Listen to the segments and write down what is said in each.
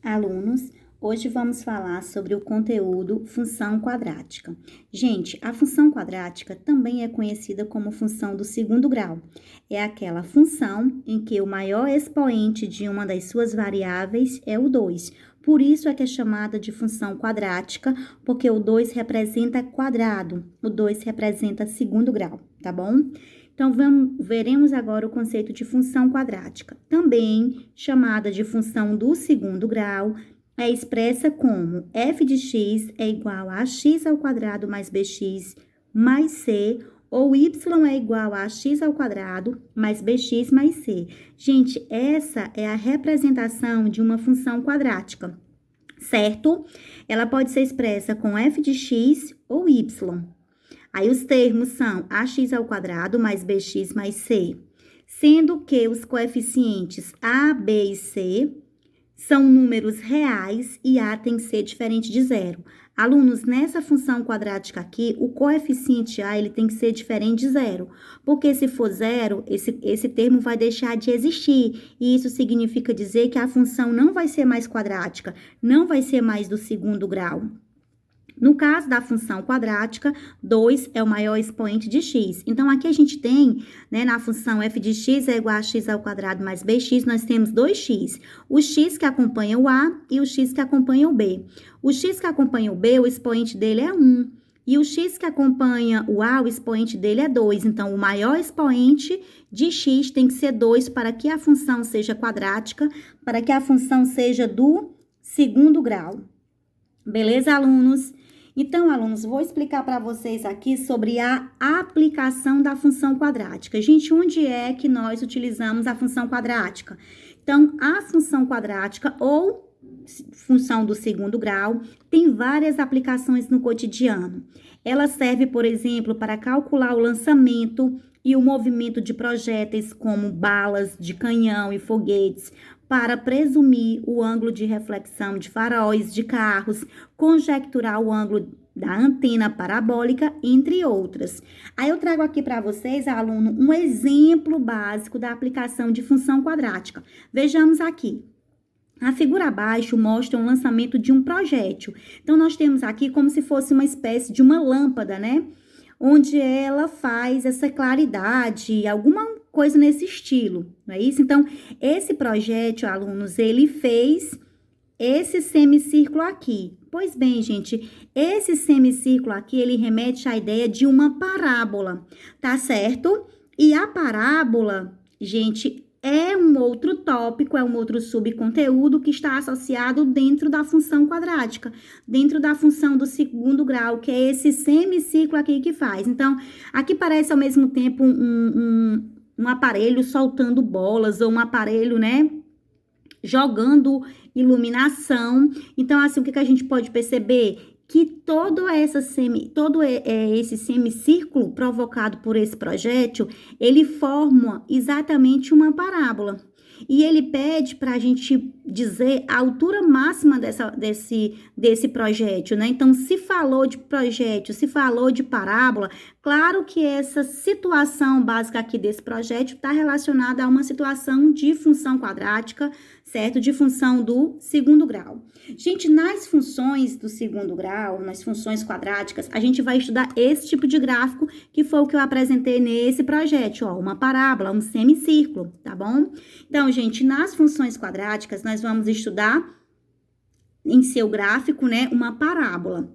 Alunos, hoje vamos falar sobre o conteúdo função quadrática. Gente, a função quadrática também é conhecida como função do segundo grau. É aquela função em que o maior expoente de uma das suas variáveis é o 2. Por isso é que é chamada de função quadrática, porque o 2 representa quadrado, o 2 representa segundo grau, tá bom? Então, veremos agora o conceito de função quadrática, também chamada de função do segundo grau, é expressa como f de x é igual a x ao quadrado mais bx mais c, ou y é igual a x ao quadrado mais bx mais c. Gente, essa é a representação de uma função quadrática, certo? Ela pode ser expressa com f de x ou y. Aí os termos são ax ao quadrado mais bx mais c, sendo que os coeficientes a, b e c são números reais e a tem que ser diferente de zero. Alunos, nessa função quadrática aqui, o coeficiente a ele tem que ser diferente de zero, porque se for zero, esse termo vai deixar de existir, e isso significa dizer que a função não vai ser mais quadrática, não vai ser mais do segundo grau. No caso da função quadrática, 2 é o maior expoente de x. Então, aqui a gente tem, né, na função f de x é igual a x ao quadrado mais bx, nós temos 2x. O x que acompanha o a e o x que acompanha o b. O x que acompanha o b, o expoente dele é 1. E o x que acompanha o a, o expoente dele é 2. Então, o maior expoente de x tem que ser 2 para que a função seja quadrática, para que a função seja do segundo grau. Beleza, alunos? Então, alunos, vou explicar para vocês aqui sobre a aplicação da função quadrática. Gente, onde é que nós utilizamos a função quadrática? Então, a função quadrática ou função do segundo grau tem várias aplicações no cotidiano. Ela serve, por exemplo, para calcular o lançamento e o movimento de projéteis como balas de canhão e foguetes, para presumir o ângulo de reflexão de faróis de carros, conjecturar o ângulo da antena parabólica, entre outras. Aí eu trago aqui para vocês, aluno, um exemplo básico da aplicação de função quadrática. Vejamos aqui. A figura abaixo mostra um lançamento de um projétil. Então, nós temos aqui como se fosse uma espécie de uma lâmpada, né? Onde ela faz essa claridade, alguma coisa nesse estilo, não é isso? Então, esse projétil, alunos, ele fez esse semicírculo aqui. Pois bem, gente, esse semicírculo aqui, ele remete à ideia de uma parábola, tá certo? E a parábola, gente, é um outro tópico, é um outro subconteúdo que está associado dentro da função quadrática, dentro da função do segundo grau, que é esse semicírculo aqui que faz. Então, aqui parece ao mesmo tempo um aparelho soltando bolas, ou um aparelho, né, jogando iluminação. Então, assim, o que a gente pode perceber? Que todo esse semicírculo provocado por esse projétil, ele forma exatamente uma parábola. E ele pede para a gente dizer a altura máxima desse projétil, né? Então, se falou de projétil, se falou de parábola, claro que essa situação básica aqui desse projétil está relacionada a uma situação de função quadrática, certo? De função do segundo grau. Gente, nas funções do segundo grau, nas funções quadráticas, a gente vai estudar esse tipo de gráfico que foi o que eu apresentei nesse projétil, ó, uma parábola, um semicírculo, tá bom? Então, gente, nas funções quadráticas, nós vamos estudar em seu gráfico, né, uma parábola.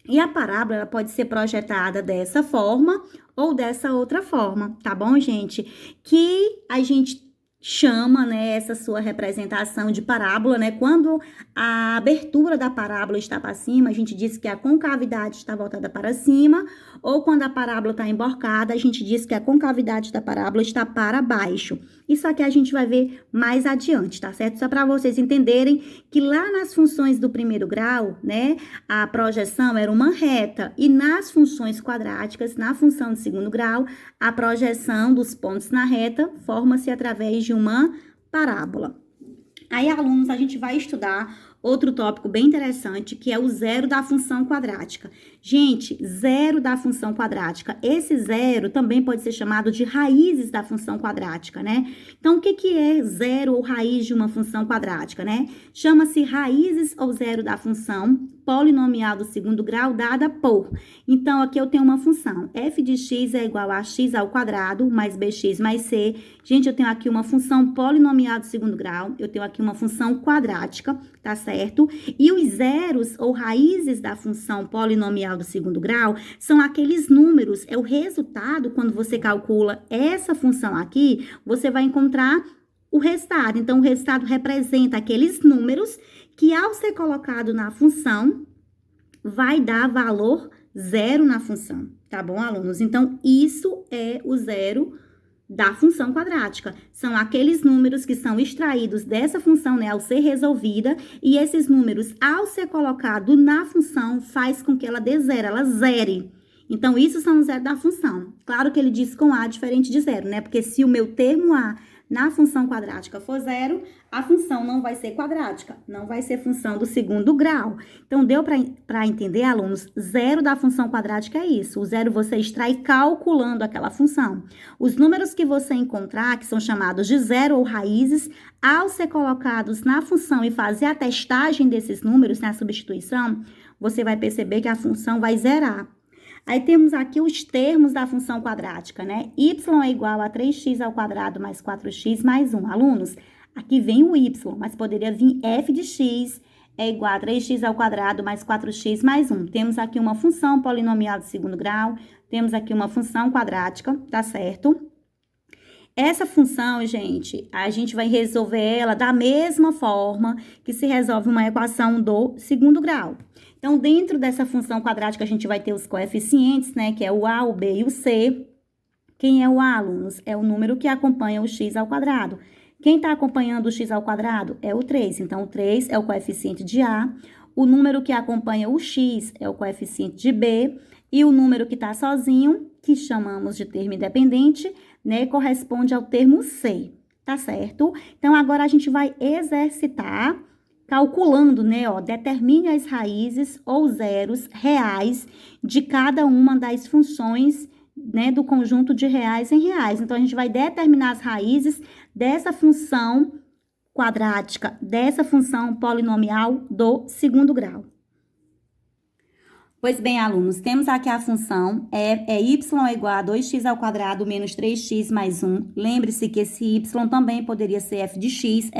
E a parábola, ela pode ser projetada dessa forma ou dessa outra forma, tá bom, gente? Que a gente chama, né, essa sua representação de parábola, né? Quando a abertura da parábola está para cima, a gente diz que a concavidade está voltada para cima, ou quando a parábola está emborcada, a gente diz que a concavidade da parábola está para baixo. Isso aqui a gente vai ver mais adiante, tá certo? Só para vocês entenderem que lá nas funções do primeiro grau, né, a projeção era uma reta, e nas funções quadráticas, na função do segundo grau, a projeção dos pontos na reta forma-se através de uma parábola. Aí, alunos, a gente vai estudar outro tópico bem interessante, que é o zero da função quadrática. Gente, zero da função quadrática. Esse zero também pode ser chamado de raízes da função quadrática, né? Então, o que é zero ou raiz de uma função quadrática, né? Chama-se raízes ou zero da função polinomial do segundo grau dada por. Então, aqui eu tenho uma função. F de x é igual a x ao quadrado mais bx mais c. Gente, eu tenho aqui uma função polinomial do segundo grau. Eu tenho aqui uma função quadrática, tá certo? E os zeros ou raízes da função polinomial do segundo grau são aqueles números, é o resultado, quando você calcula essa função aqui, você vai encontrar o resultado. Então, o resultado representa aqueles números que, ao ser colocado na função, vai dar valor zero na função, tá bom, alunos? Então, isso é o zero da função quadrática. São aqueles números que são extraídos dessa função, né, ao ser resolvida, e esses números, ao ser colocado na função, faz com que ela dê zero, ela zere. Então, isso são os zeros da função. Claro que ele diz com A diferente de zero, né? Porque se o meu termo A na função quadrática for zero, a função não vai ser quadrática, não vai ser função do segundo grau. Então, deu para entender, alunos? Zero da função quadrática é isso. O zero você extrai calculando aquela função. Os números que você encontrar, que são chamados de zero ou raízes, ao ser colocados na função e fazer a testagem desses números, na substituição, você vai perceber que a função vai zerar. Aí temos aqui os termos da função quadrática, né? Y é igual a 3x ao quadrado mais 4x mais 1. Alunos, aqui vem o y, mas poderia vir f de x é igual a 3x ao quadrado mais 4x mais 1. Temos aqui uma função polinomial de segundo grau, temos aqui uma função quadrática, tá certo? Essa função, gente, a gente vai resolver ela da mesma forma que se resolve uma equação do segundo grau. Então, dentro dessa função quadrática, a gente vai ter os coeficientes, né, que é o a, o b e o c. Quem é o a, alunos? É o número que acompanha o x ao quadrado. Quem está acompanhando o x ao quadrado? É o 3. Então, o 3 é o coeficiente de a. O número que acompanha o x é o coeficiente de b. E o número que está sozinho, que chamamos de termo independente, né, corresponde ao termo c, tá certo? Então, agora a gente vai exercitar calculando, né, ó, determine as raízes ou zeros reais de cada uma das funções, né, do conjunto de reais em reais. Então, a gente vai determinar as raízes dessa função quadrática, dessa função polinomial do segundo grau. Pois bem, alunos, temos aqui a função y é igual a 2x ao quadrado menos 3x mais 1. Lembre-se que esse y também poderia ser f de x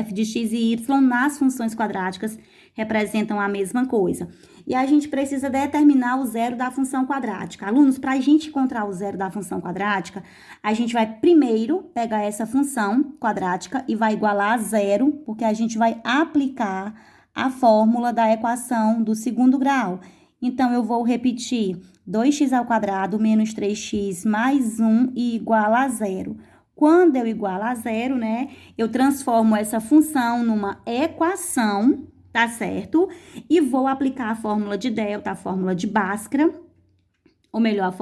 e y nas funções quadráticas representam a mesma coisa. E a gente precisa determinar o zero da função quadrática. Alunos, para a gente encontrar o zero da função quadrática, a gente vai primeiro pegar essa função quadrática e vai igualar a zero, porque a gente vai aplicar a fórmula da equação do segundo grau. Então, eu vou repetir 2x ao quadrado menos 3x mais 1 e igual a zero. Quando eu igualo a zero, né, eu transformo essa função numa equação, tá certo? E vou aplicar a fórmula de delta, a fórmula de Bhaskara, ou melhor,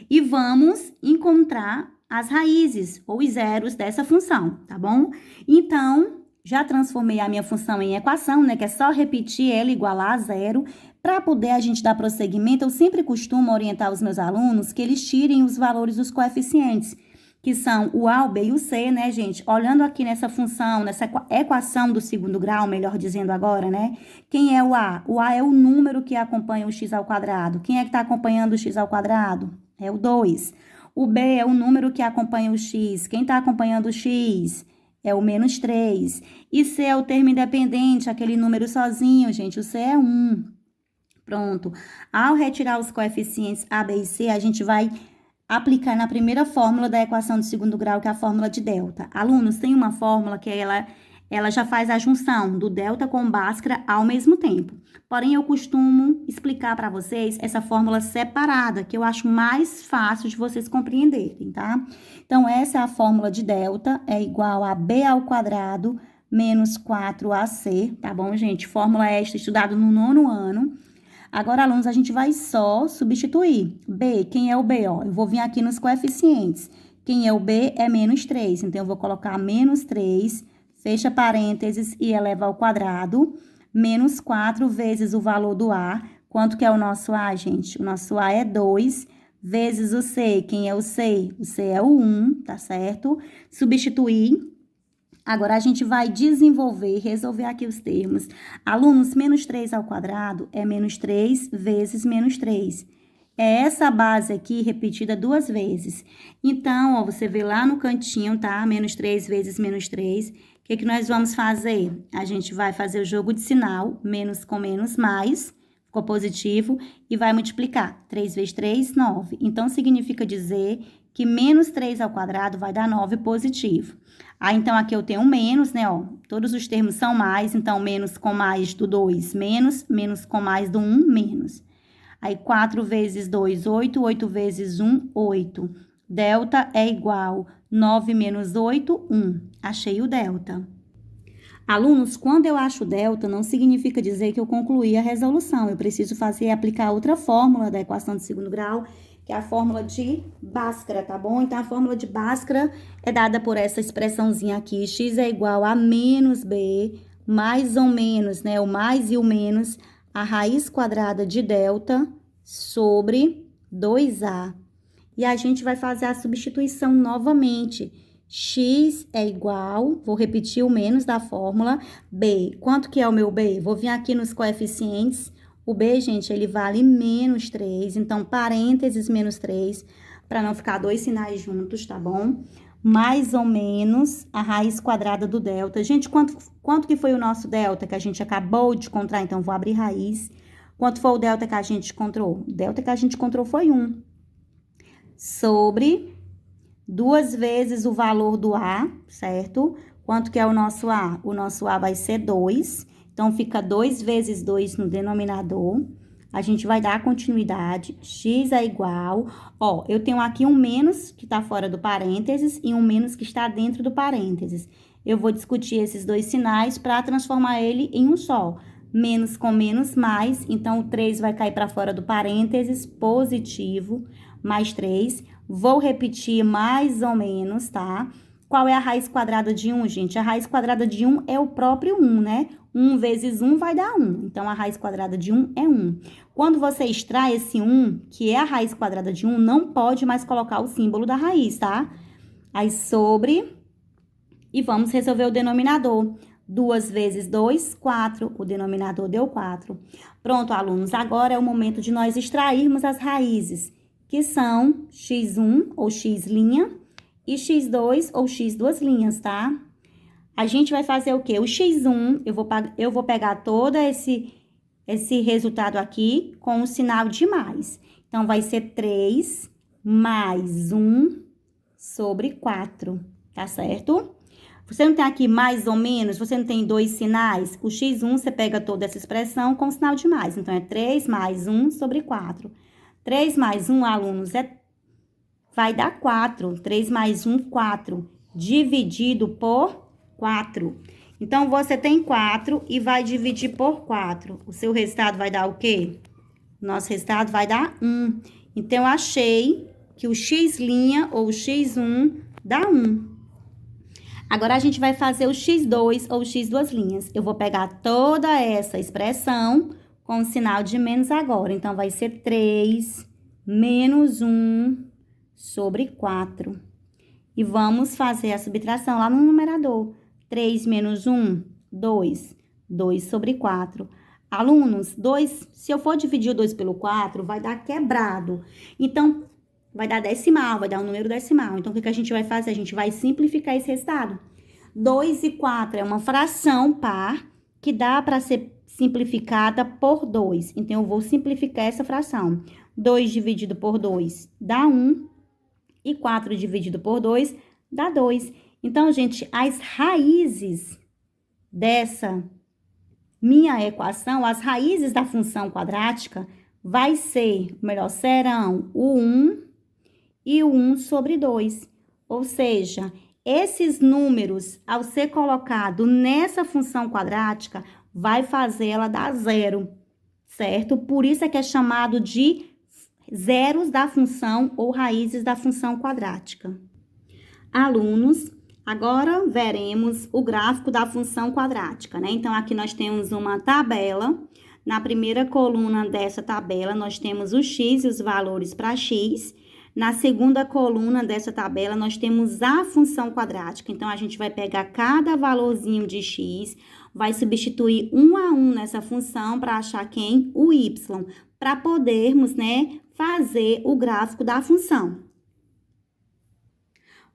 e vamos encontrar as raízes ou os zeros dessa função, tá bom? Então, já transformei a minha função em equação, né, que é só repetir ela igualar a zero. Para poder a gente dar prosseguimento, eu sempre costumo orientar os meus alunos que eles tirem os valores dos coeficientes, que são o a, o b e o c, né, gente? Olhando aqui nessa função, nessa equação do segundo grau, melhor dizendo agora, né? Quem é o a? O a é o número que acompanha o x ao quadrado. Quem é que está acompanhando o x ao quadrado? É o 2. O b é o número que acompanha o x. Quem está acompanhando o x? É o menos 3. E c é o termo independente, aquele número sozinho, gente. O c é 1. Pronto. Ao retirar os coeficientes a, b e c, a gente vai aplicar na primeira fórmula da equação de segundo grau, que é a fórmula de delta. Alunos, tem uma fórmula que ela já faz a junção do delta com Bhaskara ao mesmo tempo. Porém, eu costumo explicar para vocês essa fórmula separada, que eu acho mais fácil de vocês compreenderem, tá? Então, essa é a fórmula de delta, é igual a b ao quadrado menos 4ac, tá bom, gente? Fórmula esta estudada no 9º ano. Agora, alunos, a gente vai só substituir. B, quem é o B? Ó, eu vou vir aqui nos coeficientes. Quem é o B é menos 3. Então, eu vou colocar menos 3, fecha parênteses e eleva ao quadrado. menos 4 vezes o valor do A. Quanto que é o nosso A, gente? O nosso A é 2 vezes o C. Quem é o C? O C é o 1, tá certo? Substituir. Agora, a gente vai desenvolver, resolver aqui os termos. Alunos, menos 3 ao quadrado é menos 3 vezes menos 3. É essa base aqui repetida 2 vezes. Então, ó, você vê lá no cantinho, tá? Menos 3 vezes menos 3. O que nós vamos fazer? A gente vai fazer o jogo de sinal, menos com menos, mais, ficou positivo, e vai multiplicar. 3 vezes 3, 9. Então, significa dizer que menos 3 ao quadrado vai dar 9 positivo. Aí, então, aqui eu tenho um menos, né, ó, todos os termos são mais, então, menos com mais do 2, menos, menos com mais do 1, menos. Aí, 4 vezes 2, 8, 8 vezes 1, 8. Delta é igual 9 menos 8, 1. Achei o delta. Alunos, quando eu acho delta, não significa dizer que eu concluí a resolução. Eu preciso aplicar outra fórmula da equação de segundo grau, que é a fórmula de Bhaskara, tá bom? Então, a fórmula de Bhaskara é dada por essa expressãozinha aqui, x é igual a menos b, mais ou menos, né? O mais e o menos, a raiz quadrada de delta sobre 2a. E a gente vai fazer a substituição novamente. X é igual, vou repetir o menos da fórmula, b. Quanto que é o meu b? Vou vir aqui nos coeficientes. O b, gente, ele vale menos 3, então, parênteses menos 3, para não ficar dois sinais juntos, tá bom? Mais ou menos a raiz quadrada do delta. Gente, quanto que foi o nosso delta que a gente acabou de encontrar? Então, vou abrir raiz. Quanto foi o delta que a gente encontrou? O delta que a gente encontrou foi 1. Sobre 2 vezes o valor do A, certo? Quanto que é o nosso A? O nosso A vai ser 2. Então, fica 2 vezes 2 no denominador. A gente vai dar continuidade. X é igual... Ó, eu tenho aqui um menos que está fora do parênteses e um menos que está dentro do parênteses. Eu vou discutir esses dois sinais para transformar ele em um só. Menos com menos, mais. Então, o 3 vai cair para fora do parênteses, positivo, mais 3. Vou repetir mais ou menos, tá? Qual é a raiz quadrada de 1, gente? A raiz quadrada de 1 é o próprio 1, né? 1 vezes 1 vai dar 1. Então, a raiz quadrada de 1 é 1. Quando você extrai esse 1, que é a raiz quadrada de 1, não pode mais colocar o símbolo da raiz, tá? Aí, sobre... E vamos resolver o denominador. 2 vezes 2, 4. O denominador deu 4. Pronto, alunos. Agora é o momento de nós extrairmos as raízes, que são x1 ou x' e x2 ou x duas linhas, tá? A gente vai fazer o quê? O x1, eu vou pegar todo esse resultado aqui com o sinal de mais. Então, vai ser 3 mais 1 sobre 4, tá certo? Você não tem aqui mais ou menos, você não tem dois sinais? O x1, você pega toda essa expressão com o sinal de mais. Então, é 3 mais 1 sobre 4. 3 mais 1, alunos, vai dar 4. 3 mais 1, 4. Dividido por 4. Então, você tem 4 e vai dividir por 4. O seu resultado vai dar o quê? Nosso resultado vai dar 1. Então, eu achei que o x' ou o x1 dá 1. Agora, a gente vai fazer o x2 ou x duas linhas. Eu vou pegar toda essa expressão com o sinal de menos agora. Então, vai ser 3 menos 1 sobre 4. E vamos fazer a subtração lá no numerador. 3 menos 1, 2. 2 sobre 4. Alunos, 2, se eu for dividir o 2 pelo 4, vai dar quebrado. Então, vai dar decimal, vai dar um número decimal. Então, o que a gente vai fazer? A gente vai simplificar esse resultado. 2 e 4 é uma fração par que dá para ser simplificada por 2. Então, eu vou simplificar essa fração. 2 dividido por 2 dá 1. E 4 dividido por 2 dá 2. Então, gente, as raízes dessa minha equação, as raízes da função quadrática, serão o 1 e o 1 sobre 2. Ou seja, esses números, ao ser colocado nessa função quadrática, vai fazer ela dar 0, certo? Por isso é que é chamado de zeros da função ou raízes da função quadrática. Alunos, Agora, veremos o gráfico da função quadrática, né? Então, aqui nós temos uma tabela. Na primeira coluna dessa tabela, nós temos o x e os valores para x. Na segunda coluna dessa tabela, nós temos a função quadrática. Então, a gente vai pegar cada valorzinho de x, vai substituir um a um nessa função para achar quem? O y, para podermos, né, fazer o gráfico da função.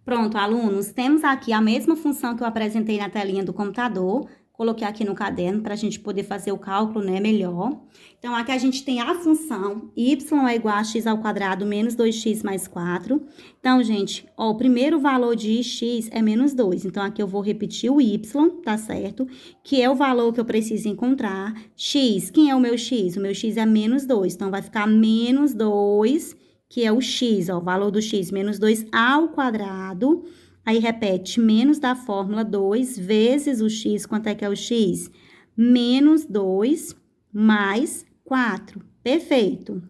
Pronto, alunos, temos aqui a mesma função que eu apresentei na telinha do computador. Coloquei aqui no caderno para a gente poder fazer o cálculo, né, melhor. Então, aqui a gente tem a função y é igual a x ao quadrado menos 2x mais 4. Então, gente, ó, o primeiro valor de x é menos 2. Então, aqui eu vou repetir o y, tá certo? Que é o valor que eu preciso encontrar. X, quem é o meu x? O meu x é menos 2. Então, vai ficar menos 2, que é o x, ó, o valor do x, menos 2 ao quadrado. Aí, repete, menos da fórmula 2 vezes o x. Quanto é que é o x? Menos 2 mais 4. Perfeito.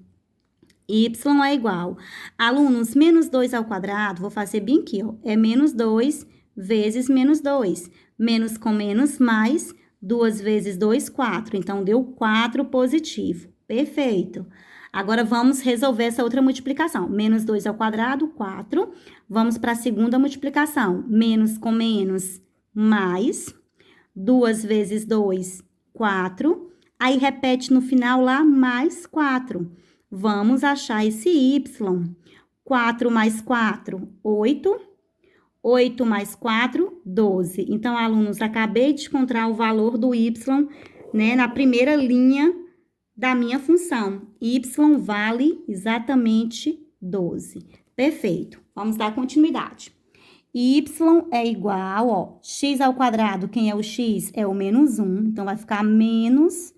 Y é igual. Alunos, menos 2 ao quadrado, vou fazer bem aqui, ó. É menos 2 vezes menos 2. Menos com menos, mais 2 vezes 2, 4. Então, deu 4 positivo. Perfeito. Agora, vamos resolver essa outra multiplicação. Menos 2 ao quadrado, 4. Vamos para a segunda multiplicação. Menos com menos, mais. 2 vezes 2, 4. Aí, repete no final lá, mais 4. Vamos achar esse y. 4 mais 4, 8. 8 mais 4, 12. Então, alunos, acabei de encontrar o valor do y, né, na primeira linha da minha função. Y vale exatamente 12. Perfeito. Vamos dar continuidade. Y é igual, ó, x ao quadrado, quem é o x? É o menos 1. Então, vai ficar menos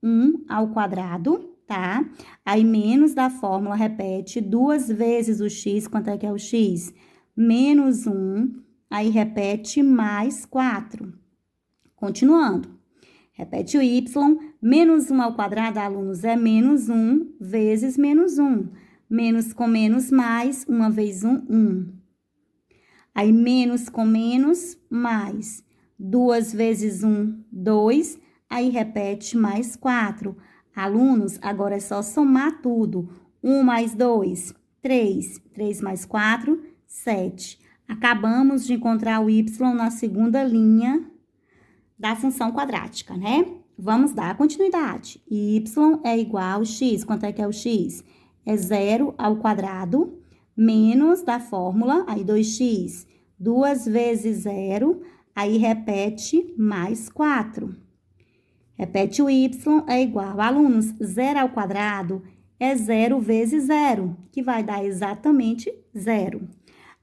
1 ao quadrado, tá? Aí, menos da fórmula, repete, 2 vezes o x. Quanto é que é o x? Menos 1. Aí, repete, mais 4. Continuando. Repete o y, menos 1 ao quadrado, alunos, é menos 1 vezes menos 1. Menos com menos, mais, 1 vezes 1, 1. Aí, menos com menos, mais. 2 vezes 1, 2. Aí, repete, mais 4. Alunos, agora é só somar tudo. 1 mais 2, 3. 3 mais 4, 7. Acabamos de encontrar o y na segunda linha da função quadrática, né? Vamos dar continuidade. Y é igual a x. Quanto é que é o x? É 0 ao quadrado, menos da fórmula, aí 2x. 2 vezes 0, aí repete, mais 4. Repete o y, é igual. Alunos, 0 ao quadrado é 0 vezes 0, que vai dar exatamente 0.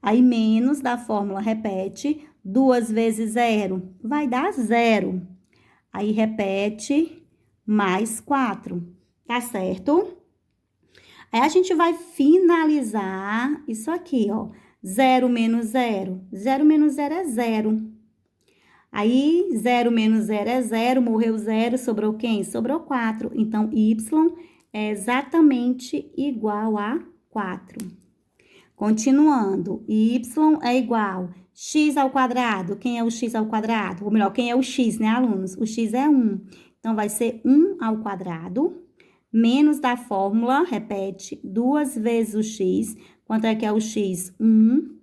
Aí, menos da fórmula, repete, 2 vezes 0, vai dar 0. Aí, repete, mais 4, tá certo? Aí, a gente vai finalizar isso aqui, ó. 0 menos 0. 0 menos 0 é 0. Aí, 0 menos 0 é 0, morreu 0, sobrou quem? Sobrou 4. Então, y é exatamente igual a 4. Continuando, y é igual x ao quadrado. Quem é o x ao quadrado? Ou melhor, quem é o x, né, alunos? O x é 1. Então, vai ser 1 ao quadrado, menos da fórmula, repete, 2 vezes o x. Quanto é que é o x? 1.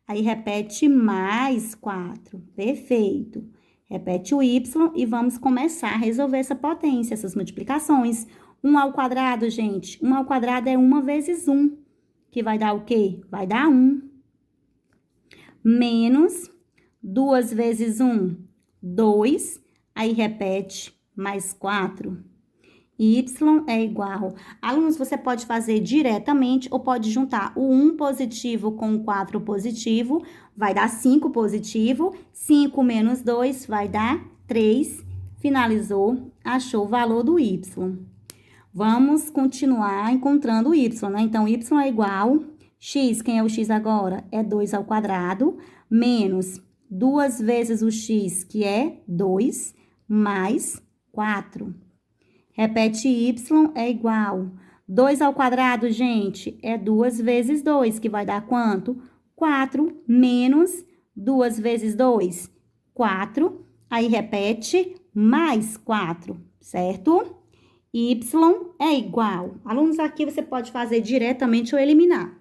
Aí, repete, mais 4. Perfeito. Repete o y e vamos começar a resolver essa potência, essas multiplicações. 1 ao quadrado, gente. 1 ao quadrado é 1 vezes 1. Que vai dar o quê? Vai dar 1. Menos 2 vezes 1, 2. Aí, repete, mais 4. Y é igual. Alunos, você pode fazer diretamente ou pode juntar o 1 positivo com o 4 positivo. Vai dar 5 positivo. 5 menos 2 vai dar 3. Finalizou, achou o valor do y. Vamos continuar encontrando o y, né? Então, y é igual, x, quem é o x agora? É 2 ao quadrado, menos 2 vezes o x, que é 2, mais 4. Repete, y é igual. 2 ao quadrado, gente, é 2 vezes 2, que vai dar quanto? 4, menos 2 vezes 2, 4. Aí, repete, mais 4, certo? Y é igual. Alunos, aqui você pode fazer diretamente ou eliminar.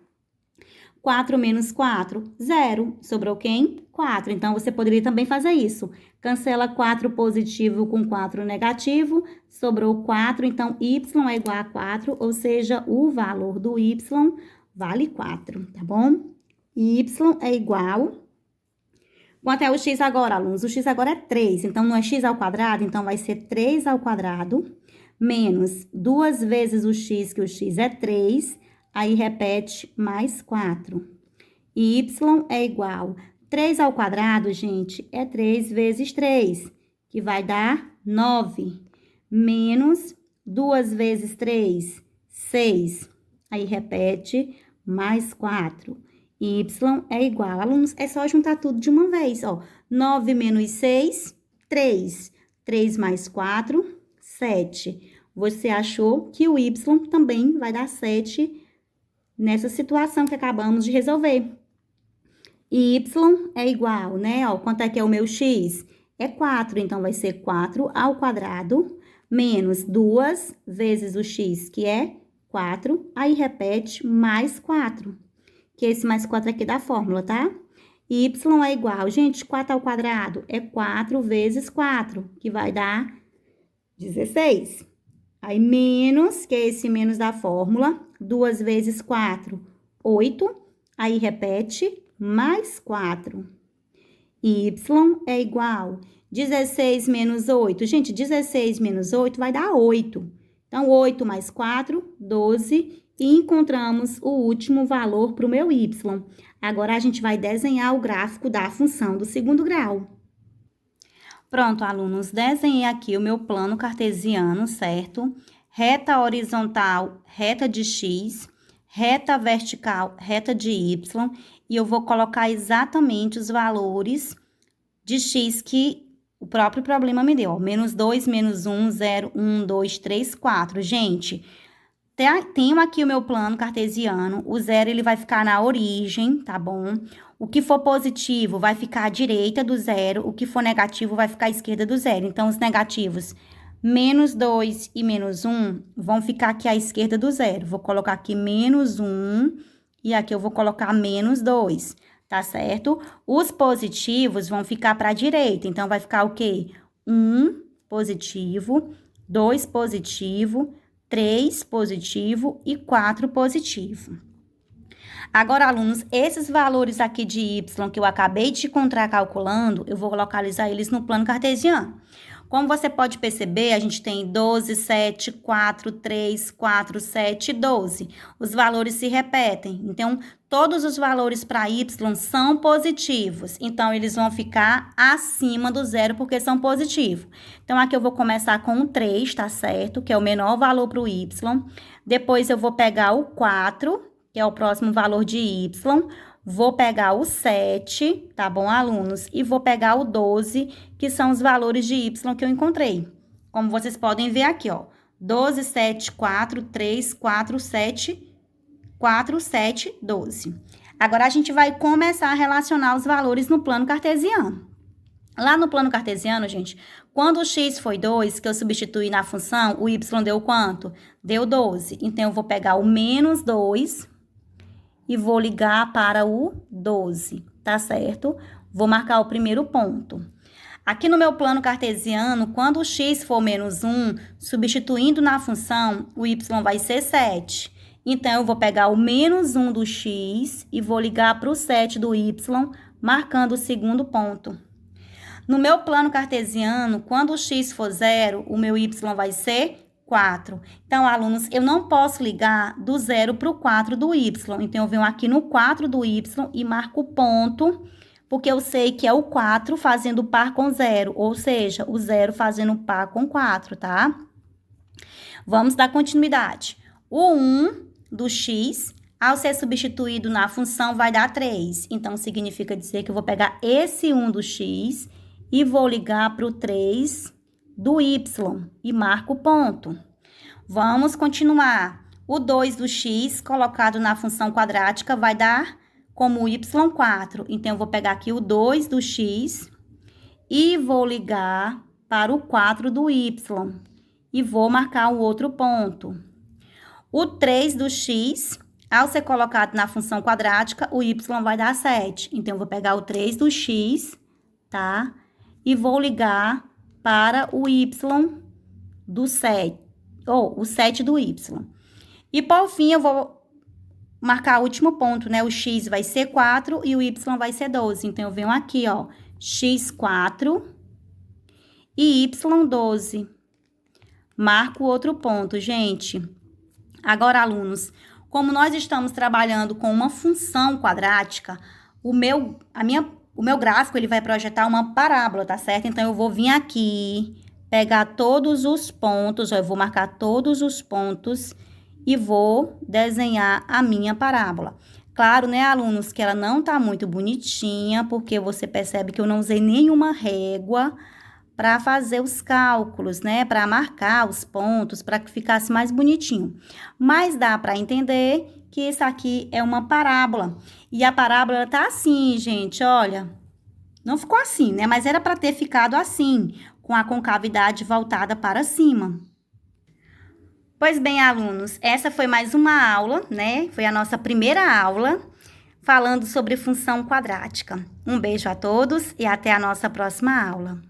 4 menos 4, 0. Sobrou quem? 4. Então, você poderia também fazer isso. Cancela 4 positivo com 4 negativo, sobrou 4. Então, y é igual a 4, ou seja, o valor do y vale 4, tá bom? Y é igual... Quanto é o x agora, alunos? O x agora é 3, então não é x ao quadrado, então vai ser 3 ao quadrado, menos 2 vezes o x, que o x é 3, aí repete mais 4. E y é igual. 3 ao quadrado, gente, é 3 vezes 3, que vai dar 9. Menos 2 vezes 3, 6. Aí repete mais 4. Y é igual. Alunos, é só juntar tudo de uma vez, ó. 9 menos 6, 3. 3 mais 4, 7. Você achou que o y também vai dar 7 nessa situação que acabamos de resolver. Y é igual, né? Ó, quanto é que é o meu x? É 4, então vai ser 4 ao quadrado, menos 2 vezes o x, que é 4, aí repete mais 4, que é esse mais 4 aqui da fórmula, tá? Y é igual, gente, 4 ao quadrado é 4 vezes 4, que vai dar 16. Aí, menos, que é esse menos da fórmula, 2 vezes 4, 8. Aí, repete, mais 4. Y é igual, 16 menos 8. Gente, 16 menos 8 vai dar 8. Então, 8 mais 4, 12. E encontramos o último valor para o meu y. Agora, a gente vai desenhar o gráfico da função do segundo grau. Pronto, alunos, desenhei aqui o meu plano cartesiano, certo? Reta horizontal, reta de x, reta vertical, reta de y, e eu vou colocar exatamente os valores de x que o próprio problema me deu, ó, menos 2, menos 1, 0, 1, 2, 3, 4. Gente, tenho aqui o meu plano cartesiano, o 0 ele vai ficar na origem, tá bom? O que for positivo vai ficar à direita do 0, o que for negativo vai ficar à esquerda do 0. Então, os negativos, menos 2 e menos 1, vão ficar aqui à esquerda do 0. Vou colocar aqui menos 1 e aqui eu vou colocar menos 2, tá certo? Os positivos vão ficar para a direita, então vai ficar o quê? 1 positivo, 2 positivo, 3 positivo e 4 positivo. Agora, alunos, esses valores aqui de y que eu acabei de encontrar calculando, eu vou localizar eles no plano cartesiano. Como você pode perceber, a gente tem 12, 7, 4, 3, 4, 7, 12. Os valores se repetem. Então, todos os valores para y são positivos. Então, eles vão ficar acima do 0 porque são positivos. Então, aqui eu vou começar com o 3, tá certo? Que é o menor valor para o y. Depois, eu vou pegar o 4, que é o próximo valor de y. Vou pegar o 7, tá bom, alunos? E vou pegar o 12, que são os valores de y que eu encontrei. Como vocês podem ver aqui, ó. 12, 7, 4, 3, 4, 7, 4, 7, 12. Agora, a gente vai começar a relacionar os valores no plano cartesiano. Lá no plano cartesiano, gente, quando o x foi 2, que eu substituí na função, o y deu quanto? Deu 12. Então, eu vou pegar o menos 2... e vou ligar para o 12, tá certo? Vou marcar o primeiro ponto. Aqui no meu plano cartesiano, quando o x for menos 1, substituindo na função, o y vai ser 7. Então, eu vou pegar o menos 1 do x e vou ligar para o 7 do y, marcando o segundo ponto. No meu plano cartesiano, quando o x for 0, o meu y vai ser 4. Então, alunos, eu não posso ligar do 0 para o 4 do y. Então, eu venho aqui no 4 do y e marco o ponto, porque eu sei que é o 4 fazendo par com 0, ou seja, o 0 fazendo par com 4, tá? Vamos dar continuidade. O 1 do x, ao ser substituído na função, vai dar 3. Então, significa dizer que eu vou pegar esse 1 do x e vou ligar para o 3 do y e marco o ponto. Vamos continuar. O 2 do x colocado na função quadrática vai dar como y4. Então, eu vou pegar aqui o 2 do x e vou ligar para o 4 do y. E vou marcar o outro ponto. O 3 do x, ao ser colocado na função quadrática, o y vai dar 7. Então, eu vou pegar o 3 do x, tá? E vou ligar para o y do 7, ou o 7 do y. E, por fim, eu vou marcar o último ponto, né? O x vai ser 4 e o y vai ser 12. Então, eu venho aqui, ó, x4 e y12. Marco outro ponto, gente. Agora, alunos, como nós estamos trabalhando com uma função quadrática, o meu gráfico, ele vai projetar uma parábola, tá certo? Então, eu vou vir aqui, pegar todos os pontos, ó, eu vou marcar todos os pontos e vou desenhar a minha parábola. Claro, né, alunos, que ela não tá muito bonitinha, porque você percebe que eu não usei nenhuma régua para fazer os cálculos, né, para marcar os pontos, para que ficasse mais bonitinho. Mas dá para entender que isso aqui é uma parábola. E a parábola tá assim, gente, olha. Não ficou assim, né, mas era para ter ficado assim, com a concavidade voltada para cima. Pois bem, alunos, essa foi mais uma aula, né? Foi a nossa primeira aula falando sobre função quadrática. Um beijo a todos e até a nossa próxima aula.